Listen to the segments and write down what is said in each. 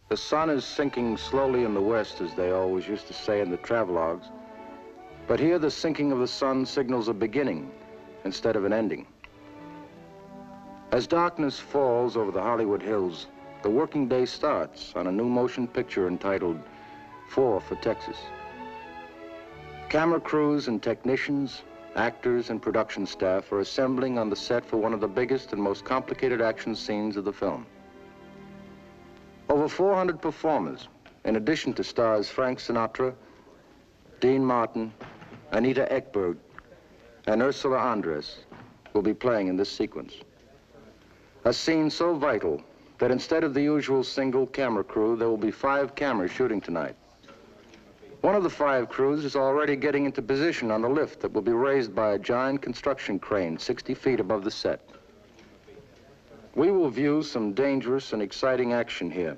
The sun is sinking slowly in the west, as they always used to say in the travelogues. But here the sinking of the sun signals a beginning instead of an ending. As darkness falls over the Hollywood Hills, the working day starts on a new motion picture entitled 4 for Texas. Camera crews and technicians, actors and production staff are assembling on the set for one of the biggest and most complicated action scenes of the film. Over 400 performers, in addition to stars Frank Sinatra, Dean Martin, Anita Ekberg, and Ursula Andress, will be playing in this sequence. A scene so vital that instead of the usual single camera crew, there will be 5 cameras shooting tonight. One of the 5 crews is already getting into position on the lift that will be raised by a giant construction crane 60 feet above the set. We will view some dangerous and exciting action here,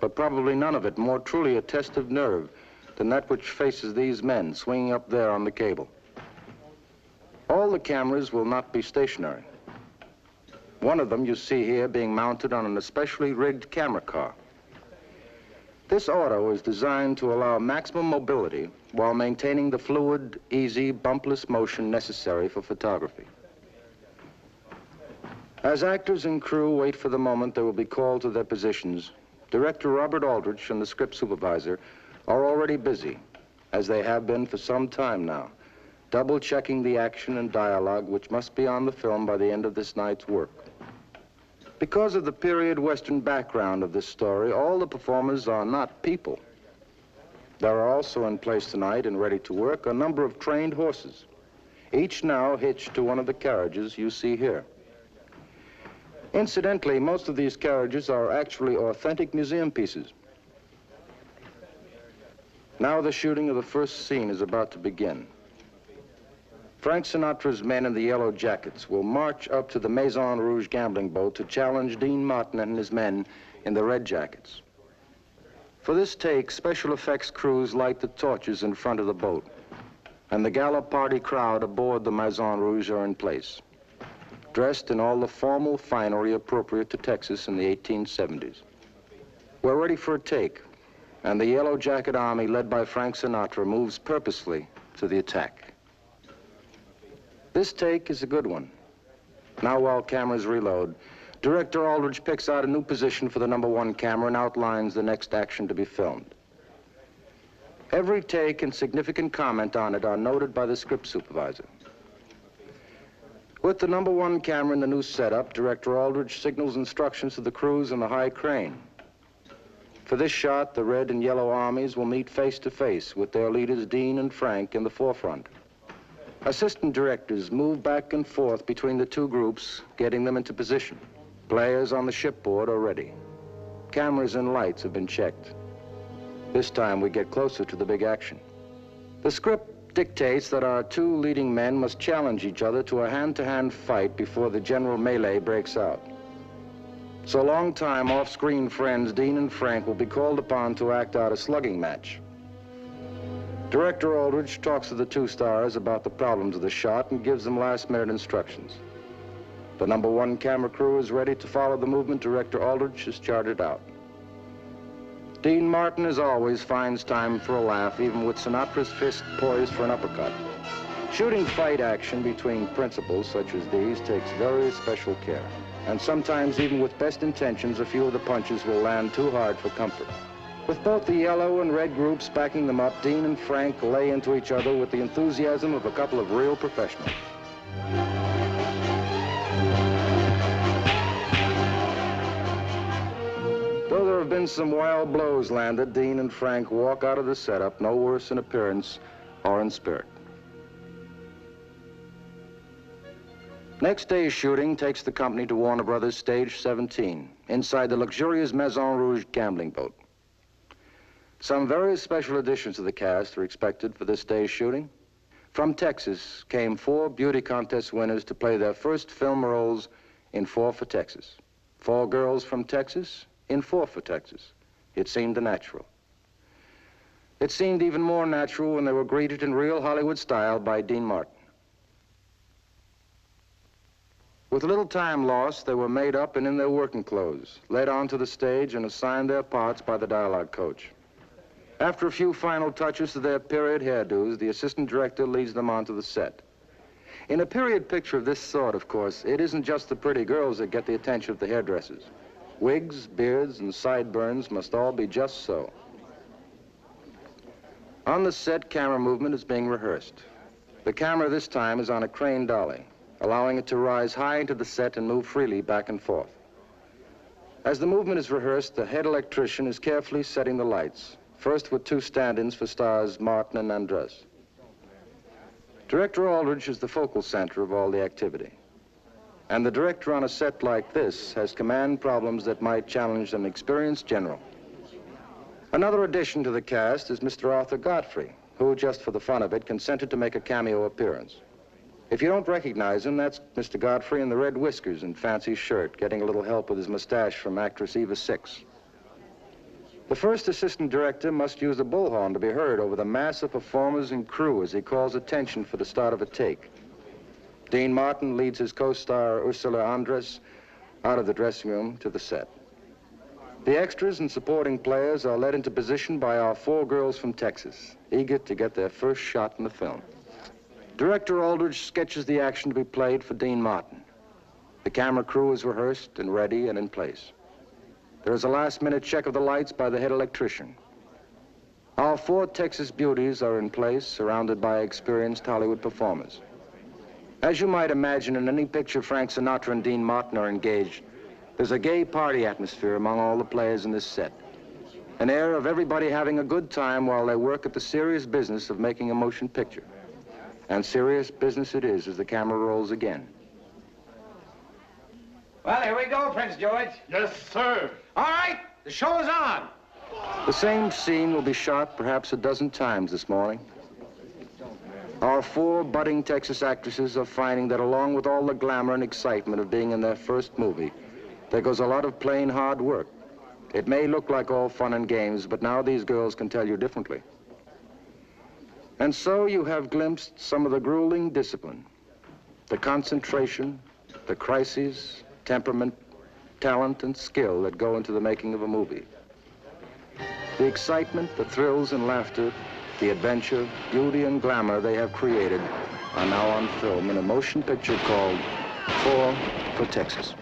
but probably none of it more truly a test of nerve than that which faces these men swinging up there on the cable. All the cameras will not be stationary. One of them you see here being mounted on an especially rigged camera car. This auto is designed to allow maximum mobility while maintaining the fluid, easy, bumpless motion necessary for photography. As actors and crew wait for the moment they will be called to their positions, Director Robert Aldrich and the script supervisor are already busy, as they have been for some time now, double-checking the action and dialogue which must be on the film by the end of this night's work. Because of the period Western background of this story, all the performers are not people. There are also in place tonight and ready to work a number of trained horses, each now hitched to one of the carriages you see here. Incidentally, most of these carriages are actually authentic museum pieces. Now the shooting of the first scene is about to begin. Frank Sinatra's men in the yellow jackets will march up to the Maison Rouge gambling boat to challenge Dean Martin and his men in the red jackets. For this take, special effects crews light the torches in front of the boat, and the gala party crowd aboard the Maison Rouge are in place, dressed in all the formal finery appropriate to Texas in the 1870s. We're ready for a take, and the Yellow Jacket Army, led by Frank Sinatra, moves purposely to the attack. This take is a good one. Now, while cameras reload, Director Aldrich picks out a new position for the #1 camera and outlines the next action to be filmed. Every take and significant comment on it are noted by the script supervisor. With the #1 camera in the new setup, Director Aldrich signals instructions to the crews in the high crane. For this shot, the red and yellow armies will meet face to face with their leaders, Dean and Frank, in the forefront. Assistant directors move back and forth between the 2 groups, getting them into position. Players on the shipboard are ready. Cameras and lights have been checked. This time we get closer to the big action. The script dictates that our 2 leading men must challenge each other to a hand-to-hand fight before the general melee breaks out. So long-time off-screen friends Dean and Frank will be called upon to act out a slugging match. Director Aldrich talks to the 2 stars about the problems of the shot and gives them last-minute instructions. The #1 camera crew is ready to follow the movement Director Aldrich has charted out. Dean Martin, as always, finds time for a laugh, even with Sinatra's fist poised for an uppercut. Shooting fight action between principals such as these takes very special care. And sometimes, even with best intentions, a few of the punches will land too hard for comfort. With both the yellow and red groups backing them up, Dean and Frank lay into each other with the enthusiasm of a couple of real professionals. Though there have been some wild blows landed, Dean and Frank walk out of the setup no worse in appearance or in spirit. Next day's shooting takes the company to Warner Brothers Stage 17, inside the luxurious Maison Rouge gambling boat. Some very special additions to the cast are expected for this day's shooting. From Texas came 4 beauty contest winners to play their first film roles in 4 for Texas. 4 girls from Texas in 4 for Texas. It seemed natural. It seemed even more natural when they were greeted in real Hollywood style by Dean Martin. With little time lost, they were made up and in their working clothes, led onto the stage and assigned their parts by the dialogue coach. After a few final touches to their period hairdos, the assistant director leads them onto the set. In a period picture of this sort, of course, it isn't just the pretty girls that get the attention of the hairdressers. Wigs, beards, and sideburns must all be just so. On the set, camera movement is being rehearsed. The camera this time is on a crane dolly, allowing it to rise high into the set and move freely back and forth. As the movement is rehearsed, the head electrician is carefully setting the lights, first with 2 stand-ins for stars Martin and Andres. Director Aldrich is the focal center of all the activity. And the director on a set like this has command problems that might challenge an experienced general. Another addition to the cast is Mr. Arthur Godfrey, who, just for the fun of it, consented to make a cameo appearance. If you don't recognize him, that's Mr. Godfrey in the red whiskers and fancy shirt, getting a little help with his mustache from actress Eva Six. The first assistant director must use a bullhorn to be heard over the mass of performers and crew as he calls attention for the start of a take. Dean Martin leads his co-star Ursula Andress out of the dressing room to the set. The extras and supporting players are led into position by our 4 girls from Texas, eager to get their first shot in the film. Director Aldrich sketches the action to be played for Dean Martin. The camera crew is rehearsed and ready and in place. There is a last-minute check of the lights by the head electrician. Our 4 Texas beauties are in place, surrounded by experienced Hollywood performers. As you might imagine, in any picture Frank Sinatra and Dean Martin are engaged, there's a gay party atmosphere among all the players in this set. An air of everybody having a good time while they work at the serious business of making a motion picture. And serious business it is as the camera rolls again. Well, here we go, Prince George. Yes, sir. All right, the show is on. The same scene will be shot perhaps a dozen times this morning. Our 4 budding Texas actresses are finding that along with all the glamour and excitement of being in their first movie, there goes a lot of plain hard work. It may look like all fun and games, but now these girls can tell you differently. And so you have glimpsed some of the grueling discipline, the concentration, the crises, temperament, talent, and skill that go into the making of a movie. The excitement, the thrills and laughter, the adventure, beauty, and glamour they have created are now on film in a motion picture called 4 for Texas.